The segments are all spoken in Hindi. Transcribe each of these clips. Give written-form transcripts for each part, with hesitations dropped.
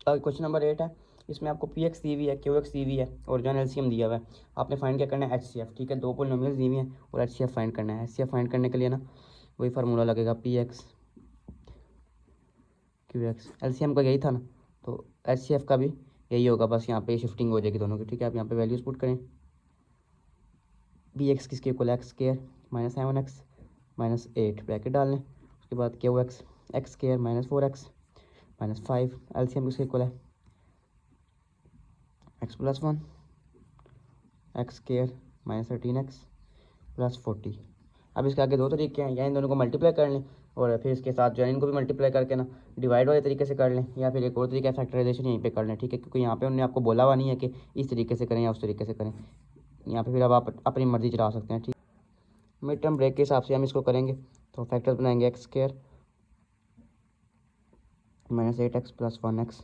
क्वेश्चन नंबर 8 है, इसमें आपको पी एक्स दी हुई है, क्यू एक्स दी हुई है और जो है एलसीएम दिया हुआ है। आपने फाइंड क्या करना है, एच सी एफ। ठीक है, दो पोलिनोमियल्स दी हुई हैं और एच सी एफ फाइंड करना है। एच सी एफ फाइंड करने के लिए ना वही फार्मूला लगेगा, P x q x, LCM का यही था ना, तो एच सी एफ का भी यही होगा, बस यहाँ पे शिफ्टिंग हो जाएगी दोनों की। ठीक है, आप यहाँ पे वैल्यूज पुट करें। पी एक्स किसके इक्वल है, x square minus 7x minus 8 bracket डाल लें। उसके बाद Q x x square minus 4x minus 5, LCM किसके इक्वल है, x plus 1 x square minus 13x plus 40। अब इसके आगे दो तरीके हैं, या इन दोनों को मल्टीप्लाई कर लें और फिर इसके साथ जो है इनको भी मल्टीप्लाई करके ना डिवाइड वाले तरीके से कर लें, या फिर एक और तरीका है फैक्टराइजेशन यहीं पे कर लें। ठीक है, क्योंकि यहाँ पे उन्होंने आपको बोला हुआ नहीं है कि इस तरीके से करें या उस तरीके से करें। यहाँ पे फिर अब आप अपनी मर्जी चला सकते हैं। ठीक, मिड टर्म ब्रेक के हिसाब से हम इसको करेंगे, तो फैक्टर्स बनाएंगे x square minus 8x plus 1x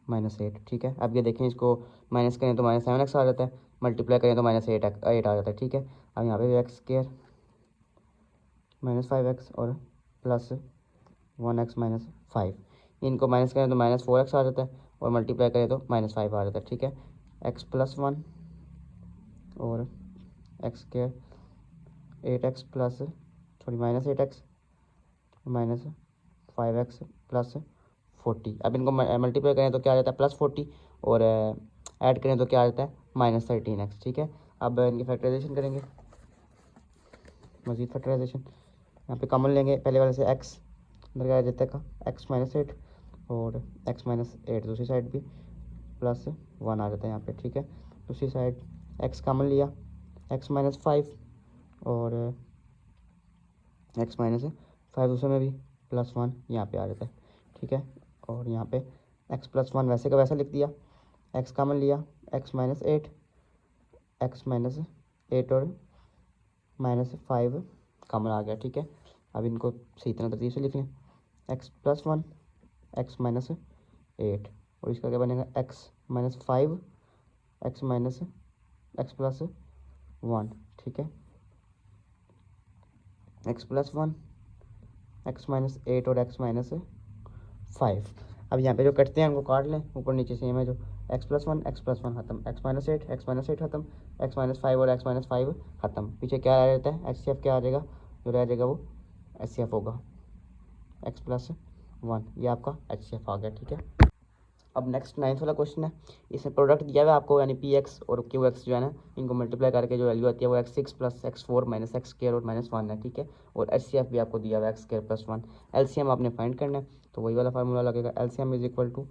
minus 8। ठीक है, अब ये देखें, इसको माइनस करें तो माइनस 7x आ जाता है, मल्टीप्लाई करें तो माइनस 8 आ जाता है। ठीक है, अब यहाँ पे एक्स स्केयर माइनस 5x और प्लस 1x माइनस 5, इनको माइनस करें तो माइनस 4x आ जाता है और मल्टीप्लाई करें तो माइनस 5 आ जाता है। ठीक है, एक्स प्लस 1 और x square 8x plus sorry minus 8x minus 5x plus 40। अब इनको मल्टीप्लाई करें तो क्या आ जाता है, प्लस 40, और ऐड करें तो क्या आ जाता है, माइनस 13x। ठीक है, अब इनकी फैक्टराइजेशन करेंगे, मजीद फैक्टराइजेशन यहाँ पे कॉमन लेंगे, पहले वाले से x अंदर क्या आ जाता है, एक्स माइनस 8 और x माइनस 8 दूसरी साइड भी प्लस 1 आ जाता है यहाँ पे। ठीक है, दूसरी साइड x कॉमन लिया, x माइनस 5 और x माइनस 5 दूसरे में भी प्लस 1 यहाँ पे आ जाता है। ठीक है, और यहाँ पे x प्लस 1 वैसे का वैसा लिख दिया, x कॉमन लिया, x माइनस 8 x माइनस 8 और माइनस 5 कॉमन आ गया। ठीक है, अब इनको सही तरह तरतीब से लिख लें, x प्लस 1 x माइनस 8 और इसका क्या बनेगा, x minus 5 x minus x plus 1। ठीक है, x प्लस 1 x माइनस 8 और x माइनस 5। अब यहाँ पे जो कटते हैं उनको काट लें, ऊपर नीचे सेम है जो, x प्लस 1 खत्म, x माइनस 8 खत्म, x माइनस 5 और x माइनस 5 खत्म। पीछे क्या रह जाता है, एच सी एफ क्या आ जाएगा, जो रह जाएगा वो एच सी एफ होगा, x प्लस 1, ये आपका एच सी एफ आ गया। ठीक है, अब नेक्स्ट 9th वाला क्वेश्चन है, इसमें प्रोडक्ट दिया हुआ है आपको, यानी पी एक्स और क्यू एक्स जो है ना, इनको मल्टीप्लाई करके जो वैल्यू आती है वो x6 plus x4 minus x square और माइनस 1 है। ठीक है, और एच सी एफ भी आपको दिया हुआ है एक्स स्केयर प्लस 1। एलसीएम आपने फाइंड करना है, तो वही वाला फार्मूला लगेगा, LCM is equal to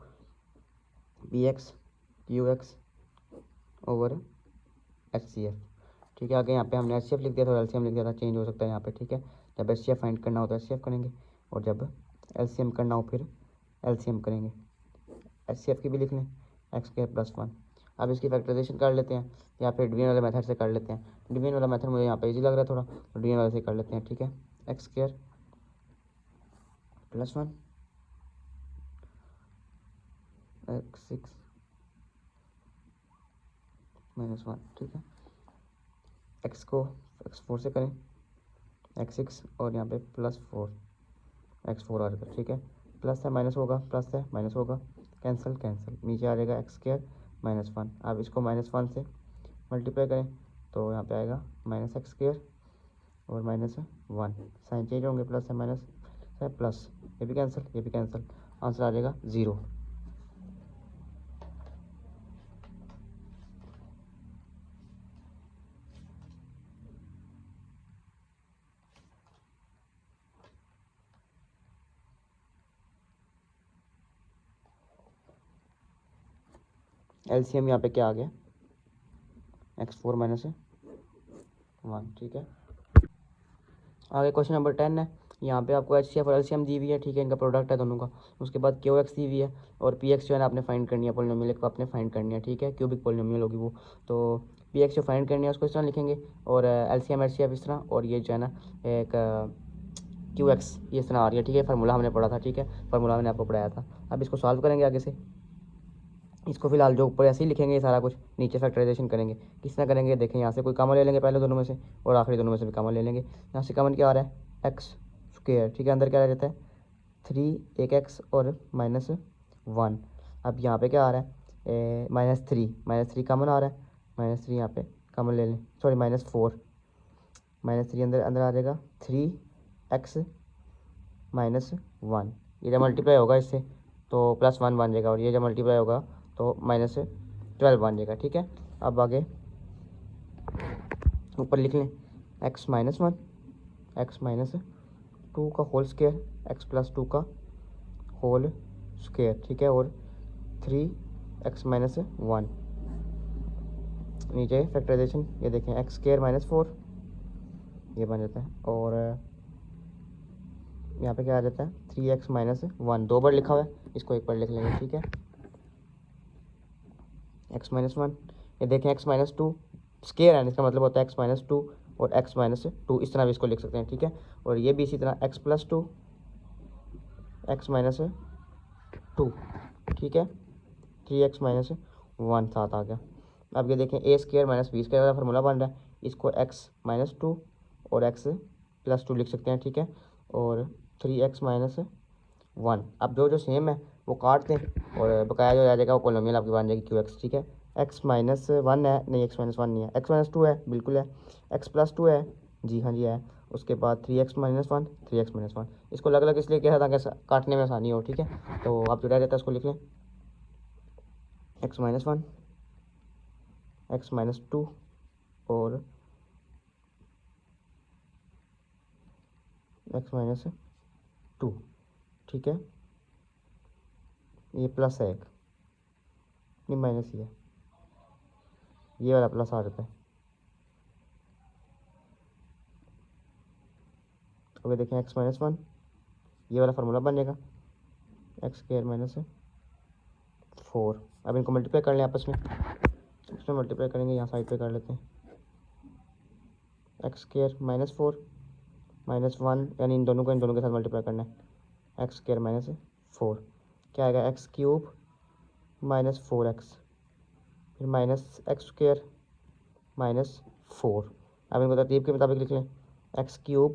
p x q x over H C F. ठीक है, आगे यहाँ पे हमने एच सी एफ लिख दिया था और एलसीएम लिख दिया था, चेंज हो सकता है यहाँ पे। ठीक है, जब एच सी एफ फाइंड करना हो तो एच सी एफ करेंगे, और जब एलसीएम करना हो फिर एलसीएम करेंगे। एच सी एफ की भी लिख लें, एक्स स्क्वायर प्लस 1। अब इसकी फैक्टराइजेशन कर लेते हैं, या फिर डिवीजन वाले मेथड से कर लेते हैं। डिवीजन वाला मेथड मुझे यहाँ पे इजी लग रहा है थोड़ा, तो डिवीजन वाले से कर लेते हैं। ठीक है, x square plus 1 x6 minus 1। ठीक है, एक्स को x4 से करें, x6 और यहाँ पे प्लस 4 x4 आ जाता है। ठीक है, प्लस है माइनस होगा, प्लस है माइनस होगा, कैंसिल कैंसिल, नीचे आ जाएगा एक्स स्क्वायर माइनस 1। अब इसको माइनस 1 से मल्टीप्लाई करें तो यहाँ पे आएगा माइनस एक्स स्क्वायर और माइनस 1, साइन चेंज होंगे, प्लस है माइनस है प्लस, ये भी कैंसिल ये भी कैंसिल, आंसर आ जाएगा 0। एलसीएम यहाँ पे क्या आ गया, x4 माइनस 1। ठीक है, आगे क्वेश्चन नंबर 10 है, यहाँ पे आपको एच सी एफ और एलसीएम दी हुई है। ठीक है, इनका प्रोडक्ट है दोनों का। उसके बाद क्यू एक्स दी हुई है और पी एक्स जो है ना आपने फाइंड करनी है, पोलिनोमियल को आपने फाइंड करनी है। ठीक है, क्यूबिक पोलिनोमियल होगी वो, तो पी एक्स जो फाइंड करनी है उसको इस तरह लिखेंगे, और एलसीएम एच सी एफ इस तरह, और ये जो है ना एक क्यू एक्स ये इस तरह आ रही है। ठीक है, फार्मूला हमने पढ़ा था। ठीक है, फार्मूला मैंने आपको पढ़ाया था। अब इसको सॉल्व करेंगे आगे से, इसको फिलहाल जो ऊपर ऐसे ही लिखेंगे ये सारा कुछ, नीचे फैक्टराइजेशन करेंगे। किस तरह करेंगे देखें, यहाँ से कोई कॉमन ले लेंगे पहले दोनों में से, और आखिरी दोनों में से भी कॉमन ले लेंगे। यहाँ से कॉमन क्या आ रहा है, एक्स स्क्वायर। ठीक है, अंदर क्या रह जाता है 3 एक एक्स और माइनस 1, अब यहाँ पे क्या आ रहा है, -3 कॉमन आ रहा है, -3 यहाँ पे कॉमन ले लें, सॉरी -4 अंदर अंदर आ जाएगा, 3x-1, ये जब मल्टीप्लाई होगा इससे तो +1 बन जाएगा, और ये जब मल्टीप्लाई होगा तो -12 बन जाएगा। ठीक है, अब आगे ऊपर लिख लें x-1 x-2 का होल स्क्वायर, x+2 का होल स्क्वायर। ठीक है, और 3x-1 नीचे फैक्टराइजेशन, ये देखें x² -4 ये बन जाता है, और यहाँ पे क्या आ जाता है 3x-1, 2 बार लिखा हुआ है, इसको एक बार लिख लेंगे। ठीक है, x-1, ये देखें x-2 स्केयर है, इसका मतलब होता है x-2 और x-2, इस तरह भी इसको लिख सकते हैं। ठीक है, और ये भी इसी तरह x+2 x-2, ठीक है, 3x-1 साथ आ गया। अब ये देखें a² - b² वाला फार्मूला बन रहा है, इसको x-2 और x+2 लिख सकते हैं। ठीक है, और 3x-1, अब जो जो सेम है वो काट दें, और बकाया जो रह जाएगा वो पोलिनोमियल आपकी बन जाएगी QX। ठीक है, x-1 है, नहीं x-1 नहीं है, x-2 है, बिल्कुल है, x+2 है, जी हाँ जी है, उसके बाद 3x-1 3x-1, इसको अलग अलग इसलिए किया था ताकि काटने में आसानी हो। ठीक है, तो आप जो रह जाता है उसको लिख लें x-1 x-2 और x-2। ठीक है, ये प्लस है एक, नहीं माइनस ही है, ये वाला प्लस आ जाता है। अब देखें x-1, ये वाला फार्मूला बन जाएगा x² -4। अब इनको मल्टीप्लाई कर लें आपस में, इसमें मल्टीप्लाई करेंगे, यहाँ साइड पे कर लेते हैं, x² -4 -1, यानी इन दोनों के साथ मल्टीप्लाई करना है, x² -4 क्या आएगा, x³ -4x, फिर -x² -4। अब इनको तरतीब के मुताबिक लिख लें, x³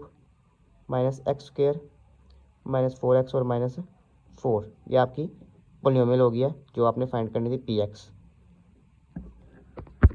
-x² -4x और -4, ये आपकी पोलिनोमियल हो गया जो आपने फाइंड करनी थी PX।